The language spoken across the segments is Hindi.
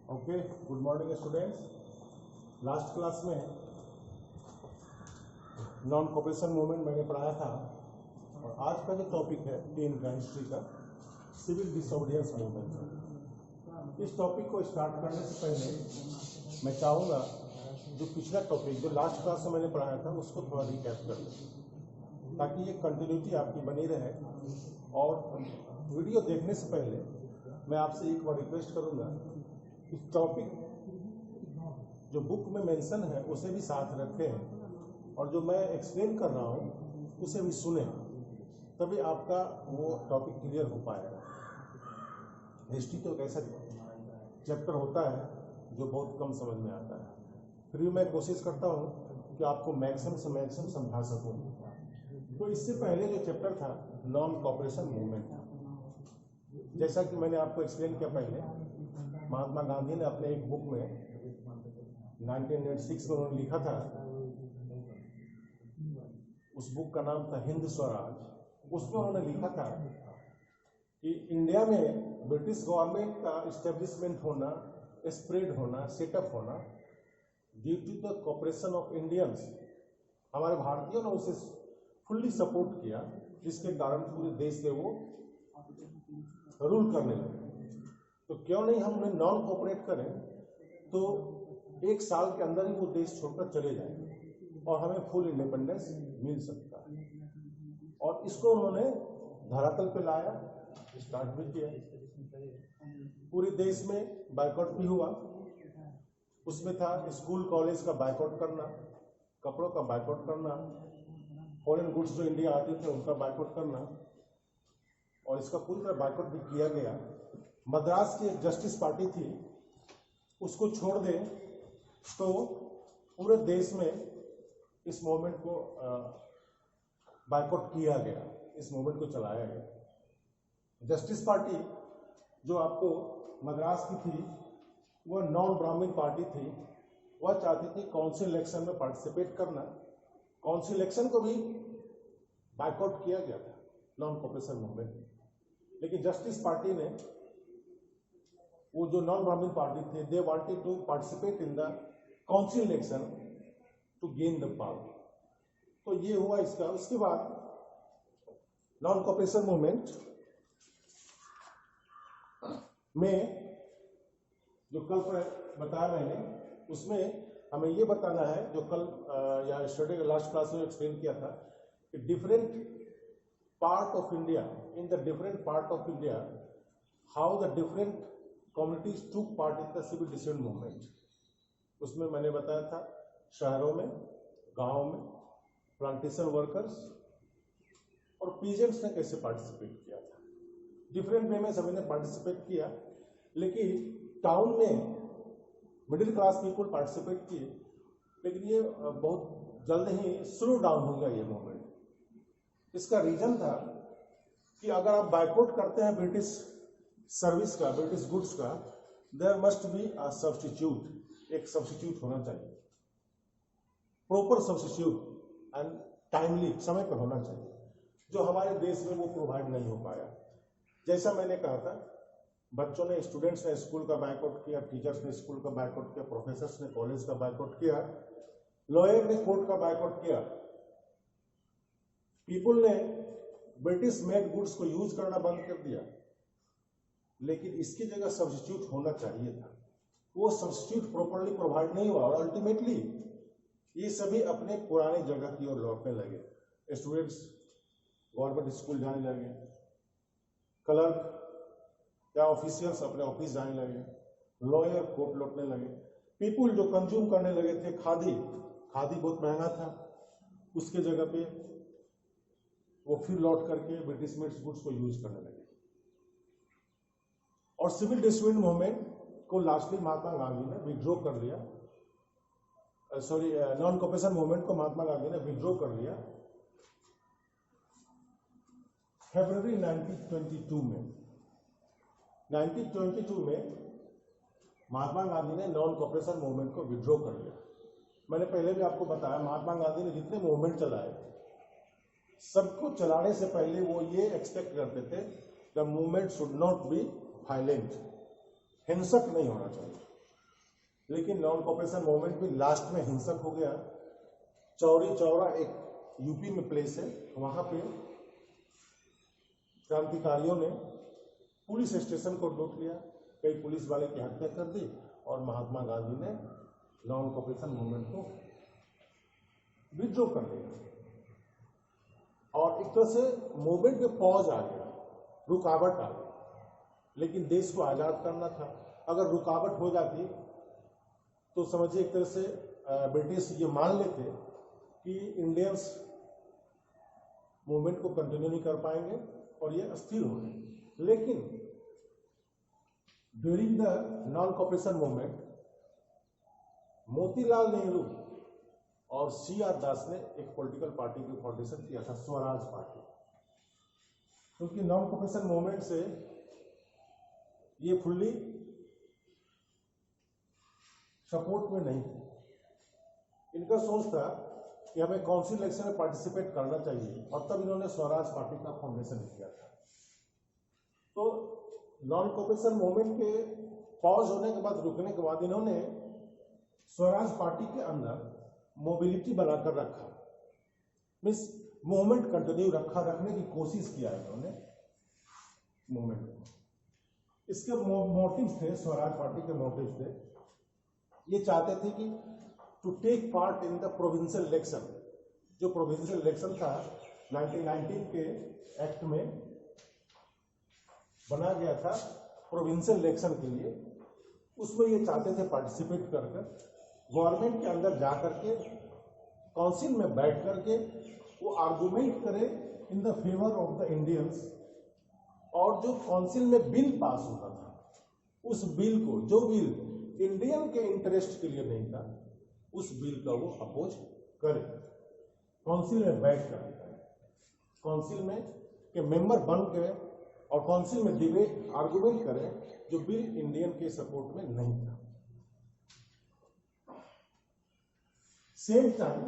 Okay, good morning students. Last class में नॉन कोऑपरेशन मूवमेंट मैंने पढ़ाया था और आज का जो टॉपिक है 10 का हिस्ट्री का सिविल डिसोबीडियंस मूवमेंट। इस टॉपिक को स्टार्ट करने से पहले मैं चाहूँगा जो पिछला टॉपिक जो लास्ट क्लास में मैंने पढ़ाया था उसको थोड़ा रिकैप कर लें ताकि ये कंटिन्यूटी आपकी बनी रहे। और वीडियो देखने से पहले मैं आपसे एक बार रिक्वेस्ट करूँगा, इस टॉपिक जो बुक में मेंशन है उसे भी साथ रखें और जो मैं एक्सप्लेन कर रहा हूँ उसे भी सुने, तभी आपका वो टॉपिक क्लियर हो पाएगा। हिस्ट्री तो एक ऐसा चैप्टर होता है जो बहुत कम समझ में आता है, फिर भी मैं कोशिश करता हूँ कि आपको मैक्सिमम से मैक्सिमम समझा सकूँ। तो इससे पहले जो चैप्टर था नॉन कोऑपरेशन मूवमेंट था। जैसा कि मैंने आपको एक्सप्लेन किया पहले, महात्मा गांधी ने अपने एक बुक में 1906 में उन्होंने लिखा था, उस बुक का नाम था हिंद स्वराज। उसमें उन्होंने लिखा था कि इंडिया में ब्रिटिश गवर्नमेंट का इस्टेब्लिशमेंट होना, स्प्रेड होना, सेटअप होना due to the cooperation of Indians. हमारे भारतीयों ने उसे फुल्ली सपोर्ट किया, जिसके कारण पूरे देश में वो रूल करने लगे। तो क्यों नहीं हम उन्हें नॉन कोऑपरेट करें, तो एक साल के अंदर ही वो देश छोड़कर चले जाएंगे और हमें फुल इंडिपेंडेंस मिल सकता है। और इसको उन्होंने धरातल पे लाया, स्टार्ट भी किया। पूरे देश में बायकॉट भी हुआ। उसमें था स्कूल कॉलेज का बायकॉट करना, कपड़ों का बायकॉट करना, फॉरेन गुड्स जो इंडिया आते थे उनका बायकॉट करना, और इसका पूरी तरह बायकॉट भी किया गया। मद्रास की एक जस्टिस पार्टी थी, उसको छोड़ दें तो पूरे देश में इस मूवमेंट को बायकॉट किया गया, इस मूवमेंट को चलाया गया। जस्टिस पार्टी जो आपको मद्रास की थी वह नॉन ब्राह्मण पार्टी थी। वह चाहती थी काउंसिल इलेक्शन में पार्टिसिपेट करना। काउंसिल इलेक्शन को भी बायकॉट किया गया था नॉन कोऑपरेशन मूवमेंट। लेकिन जस्टिस पार्टी ने, वो जो नॉन ब्राह्मण पार्टी थे, they wanted to participate in the council election to gain the power. तो ये हुआ इसका। उसके बाद नॉन कोऑपरेशन मूवमेंट में जो कल बताया मैंने, उसमें हमें ये बताना है, जो कल या स्टडी लास्ट क्लास में एक्सप्लेन किया था कि different part of India, in the different part of India, how the different communities took part in the civil disobedience movement. उसमें मैंने बताया था शहरों में, गांवों में प्लांटेशन वर्कर्स और पीजेंट्स ने कैसे पार्टिसिपेट किया था। डिफरेंट वे में सभी ने पार्टिसिपेट किया, लेकिन टाउन में मिडिल क्लास पीपल पार्टिसिपेट किए, लेकिन ये बहुत जल्द ही स्लो डाउन हो गया ये मूवमेंट। इसका रीजन था कि अगर आप बायकॉट करते हैं ब्रिटिश सर्विस का, ब्रिटिश गुड्स का, there must be a substitute. एक सब्स्टिट्यूट होना चाहिए, प्रॉपर सब्स्टिट्यूट एंड टाइमली, समय पर होना चाहिए, जो हमारे देश में वो प्रोवाइड नहीं हो पाया। जैसा मैंने कहा था, बच्चों ने, स्टूडेंट्स ने स्कूल का बायकॉट किया, टीचर्स ने स्कूल का बायकॉट किया, प्रोफेसर्स ने कॉलेज का बायकॉट किया, लॉयर ने कोर्ट का बायकॉट किया, पीपल ने ब्रिटिश मेड गुड्स को यूज करना बंद कर दिया। लेकिन इसकी जगह सब्स्टिट्यूट होना चाहिए था, वो सब्स्टिट्यूट प्रॉपर्ली प्रोवाइड नहीं हुआ और अल्टीमेटली ये सभी अपने पुराने जगह की ओर लौटने लगे। स्टूडेंट्स गवर्नमेंट स्कूल जाने लगे, क्लर्क या ऑफिशियल्स अपने ऑफिस जाने लगे, लॉयर कोर्ट लौटने लगे। पीपुल जो कंज्यूम करने लगे थे खादी बहुत महंगा था, उसके जगह पे वो फिर लौट करके ब्रिटिश मेड गुड्स को यूज करने लगे। और सिविल डिसोबीडियंस मूवमेंट को लास्टली महात्मा गांधी ने विड्रॉ कर लिया। नॉन कोऑपरेशन मूवमेंट को महात्मा गांधी ने विड्रॉ कर लिया फरवरी 1922 में। 1922 में महात्मा गांधी ने नॉन कोऑपरेशन मूवमेंट को विड्रॉ कर लिया। मैंने पहले भी आपको बताया, महात्मा गांधी ने जितने मूवमेंट चलाए, सबको चलाने से पहले वो ये एक्सपेक्ट करते थे the movement should not be violent, हिंसक नहीं होना चाहिए। लेकिन नॉन कॉपरेशन मूवमेंट भी लास्ट में हिंसक हो गया। चौरी चौरा एक यूपी में प्लेस है, वहां पे क्रांतिकारियों ने पुलिस स्टेशन को लूट लिया, कई पुलिस वाले की हत्या कर दी और महात्मा गांधी ने नॉन कॉपरेशन मूवमेंट को विड्रॉ कर दिया और एक तरह से मूवमेंट में पॉज आ गया, रुकावट आ गई। लेकिन देश को आजाद करना था, अगर रुकावट हो जाती तो समझिए एक तरह से ब्रिटिश ये मान लेते कि इंडियंस मूवमेंट को कंटिन्यू नहीं कर पाएंगे और ये अस्थिर हो गए। लेकिन during the non cooperation movement Motilal Nehru और CR दास ने एक पॉलिटिकल पार्टी की फाउंडेशन किया था, स्वराज पार्टी। क्योंकि नॉन कॉपरेशन मूवमेंट से ये फुल्ली सपोर्ट में नहीं थे। इनका सोच था कि हमें काउंसिल इलेक्शन में पार्टिसिपेट करना चाहिए और तब इन्होंने स्वराज पार्टी का फाउंडेशन किया था। तो नॉन कॉपरेशन मूवमेंट के पॉज होने के बाद, रुकने के बाद, इन्होंने स्वराज पार्टी के अंदर मोबिलिटी बनाकर रखा, मीन्स मूवमेंट कंटिन्यू रखने की कोशिश किया इन्होंने मूवमेंट को। इसके मोटिव्स थे, स्वराज पार्टी के मोटिव्स थे, ये चाहते थे कि to take part in the provincial election. जो प्रोविंशियल इलेक्शन था 1919 के एक्ट में बना गया था प्रोविंशियल इलेक्शन के लिए, उसमें ये चाहते थे पार्टिसिपेट कर गवर्नमेंट के अंदर जा करके काउंसिल में बैठ करके वो आर्गुमेंट करे in the favour of the Indians, और जो काउंसिल में बिल पास होता था उस बिल को, जो बिल इंडियन के इंटरेस्ट के लिए नहीं था, उस बिल का वो अपोज करे। काउंसिल में बैठ कर काउंसिल में के मेंबर बन के और काउंसिल में डिबेट आर्गुमेंट करें जो बिल इंडियन के सपोर्ट में नहीं था। सेम टाइम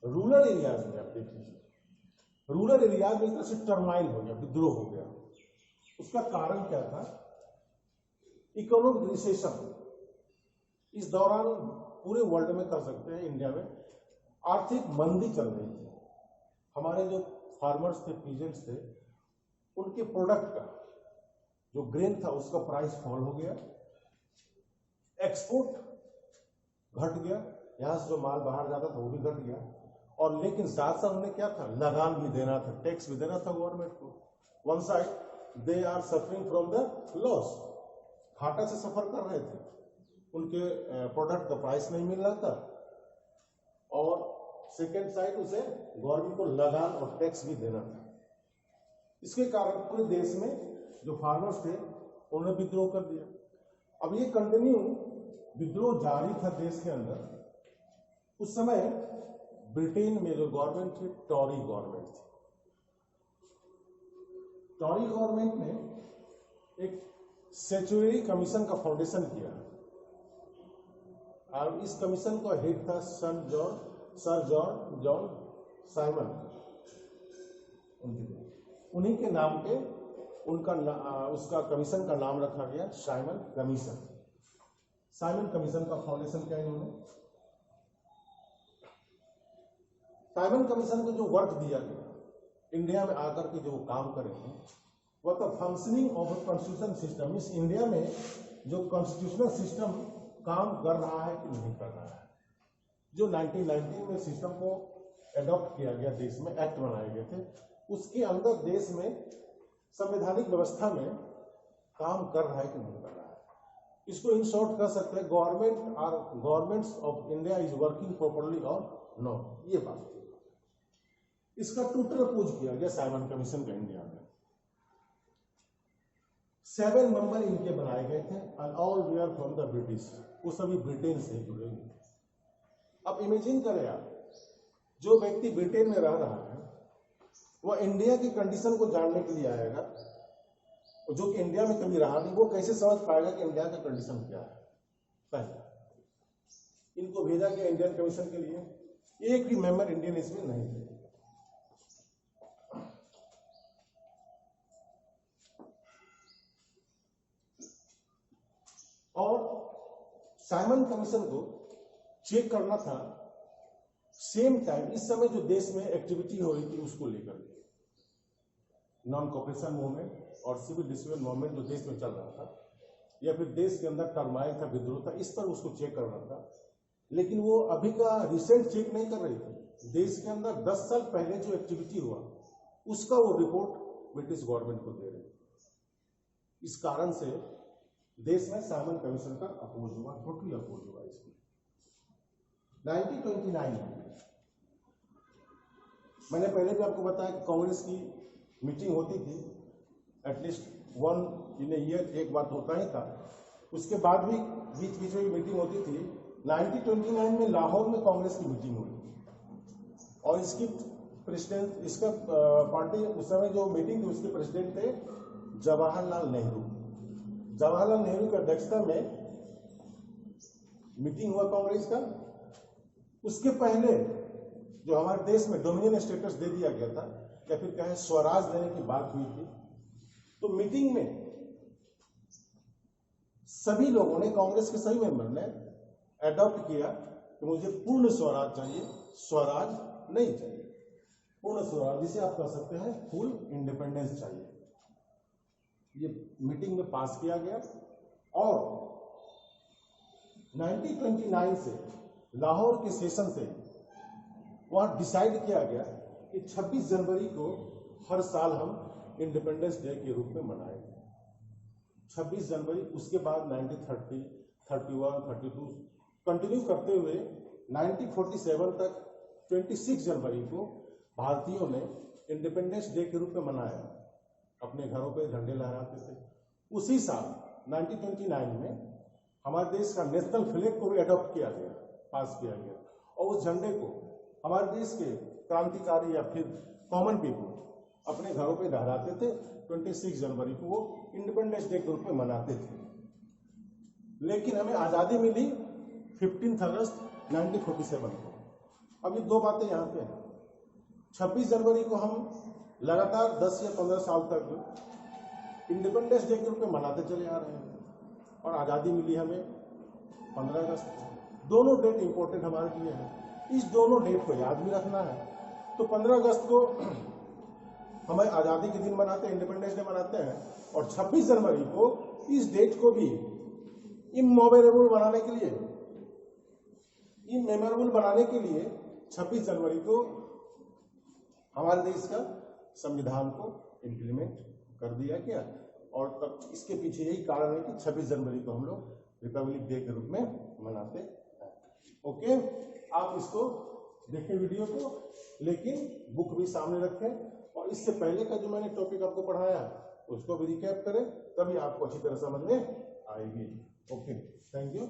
रूरल एरियाज में आप देखिए, रूरल एरियाज में एक तरह से टर्माइल हो गया, विद्रोह हो गया। उसका कारण क्या था? Economic recession. इस दौरान पूरे वर्ल्ड में कर सकते हैं, इंडिया में आर्थिक मंदी चल रही थी। हमारे जो फार्मर्स थे, पीजेंट्स थे, उनके प्रोडक्ट का जो ग्रेन था उसका प्राइस फॉल हो गया, एक्सपोर्ट घट गया, यहां से जो माल बाहर जाता था वो भी घट गया। और लेकिन साथ साथ उन्हें क्या था, लगान भी देना था, टैक्स भी देना था गवर्नमेंट को। One side they are suffering from the loss, घाटा से सफर कर रहे थे, उनके प्रोडक्ट का प्राइस नहीं मिल रहा था, और सेकेंड साइड उसे गवर्नमेंट को लगान और टैक्स भी देना था। इसके कारण पूरे देश में जो फार्मर्स थे उन्होंने विद्रोह कर दिया। अब ये कंटिन्यू विद्रोह जारी था देश के अंदर। उस समय ब्रिटेन में जो गवर्नमेंट थी, टॉरी गवर्नमेंट थी। टॉरी गवर्नमेंट ने एक सेचुरी कमीशन का फाउंडेशन किया और इस कमीशन का हेड था सर जॉन साइमन। उन्हीं के नाम पे उसका कमीशन का नाम रखा गया साइमन कमीशन। साइमन कमीशन का फाउंडेशन किया इन्होंने। साइमन कमीशन को जो वर्क दिया गया, इंडिया में आकर के जो काम करेंगे, वह तो फंक्शनिंग ऑफ कॉन्स्टिट्यूशन सिस्टम, इस इंडिया में जो कॉन्स्टिट्यूशनल सिस्टम काम कर रहा है कि नहीं कर रहा है। जो 1919 में सिस्टम को एडॉप्ट किया गया, देश में एक्ट बनाए गए थे, उसके अंदर देश में संवैधानिक व्यवस्था में काम कर रहा है कि नहीं कर रहा है। इसको इन शॉर्ट कर सकते हैं, governments of India is working properly और नॉट, ये बात। इसका टोटल अपोज किया गया साइमन कमीशन का इंडिया में। 7 मेंबर इनके बनाए गए थे and all were from the British, वो सभी ब्रिटेन से जुड़े हुए थे। अब इमेजिन करें आप, जो व्यक्ति ब्रिटेन में रह रहा है वह इंडिया की कंडीशन को जानने के लिए आएगा, जो कि इंडिया में कभी रहा नहीं, वो कैसे समझ पाएगा कि इंडिया का कंडीशन क्या है? पहले इनको भेजा गया इंडियन कमीशन के लिए, एक भी मेंबर इंडियन इसमें नहीं थे। और साइमन कमीशन को चेक करना था सेम टाइम इस समय जो देश में एक्टिविटी हो रही थी उसको लेकर, नॉन कॉपरेशन मूवमेंट और सिविल डिसऑर्डर मूवमेंट जो देश में चल रहा था, या फिर देश के अंदर टर्माइल था, विद्रोह था, इस पर उसको चेक करना था। लेकिन वो अभी का रिसेंट चेक नहीं कर रही थी। देश के अंदर 10 साल पहले जो एक्टिविटी हुआ उसका वो रिपोर्ट ब्रिटिश गवर्नमेंट को दे रही थी। इस कारण से देश में साइमन कमीशन का अपोज हुआ, टोटली अपोज हुआ इसको। 1929 में मैंने पहले भी आपको बताया कि कांग्रेस की मीटिंग होती थी, एटलीस्ट 1 इन ईयर एक बात होता ही था। उसके बाद भी बीच बीच में मीटिंग होती थी। 1929 में लाहौर में कांग्रेस की मीटिंग हुई और इसकी प्रेसिडेंट, इसका पार्टी उस समय जो मीटिंग थी उसके प्रेसिडेंट थे जवाहरलाल नेहरू। जवाहरलाल नेहरू की अध्यक्षता में मीटिंग हुआ कांग्रेस का। उसके पहले जो हमारे देश में डोमिनियन स्टेटस दे दिया गया था या फिर कहें स्वराज देने की बात हुई थी, तो मीटिंग में सभी लोगों ने, कांग्रेस के सभी मेंबर ने एडॉप्ट किया कि मुझे पूर्ण स्वराज चाहिए, स्वराज नहीं चाहिए, पूर्ण स्वराज, जिसे आप कह सकते हैं फुल इंडिपेंडेंस चाहिए। ये मीटिंग में पास किया गया और 1929 से लाहौर के सेशन से वहां डिसाइड किया गया कि 26 जनवरी को हर साल हम इंडिपेंडेंस डे के रूप में मनाएंगे। 26 जनवरी, उसके बाद 1930, 31, 32 कंटिन्यू करते हुए 1947 तक 26 जनवरी को भारतीयों ने इंडिपेंडेंस डे के रूप में मनाया। अपने घरों पे झंडे लहराते थे। उसी साल 1929 में हमारे देश का नेशनल फ्लैग को भी अडॉप्ट किया गया, पास किया गया, और उस झंडे को हमारे देश के क्रांतिकारी या फिर कॉमन पीपल अपने घरों पे लहराते थे। 26 जनवरी को वो इंडिपेंडेंस डे के रूप में मनाते थे। लेकिन हमें आज़ादी मिली 15 अगस्त 1947 को। अब ये दो बातें यहाँ पे हैं। 26 जनवरी को हम लगातार 10 या 15 साल तक इंडिपेंडेंस डे के रूप में मनाते चले आ रहे हैं और आज़ादी मिली हमें 15 अगस्त को। दोनों डेट इंपॉर्टेंट हमारे लिए है, इस दोनों डेट को याद भी रखना है। तो 15 अगस्त को हमें आज़ादी के दिन मनाते हैं, इंडिपेंडेंस डे मनाते हैं, और 26 जनवरी को इस डेट को भी इमेमोरेबल बनाने के लिए 26 जनवरी को हमारे देश का संविधान को इम्प्लीमेंट कर दिया गया। और तब इसके पीछे यही कारण है कि 26 जनवरी को हम लोग रिपब्लिक डे के रूप में मनाते हैं। ओके, आप इसको देखें वीडियो को, लेकिन बुक भी सामने रखें और इससे पहले का जो मैंने टॉपिक आपको पढ़ाया उसको भी रिकैप करें, तभी आपको अच्छी तरह समझ में आएगी। Okay, thank you.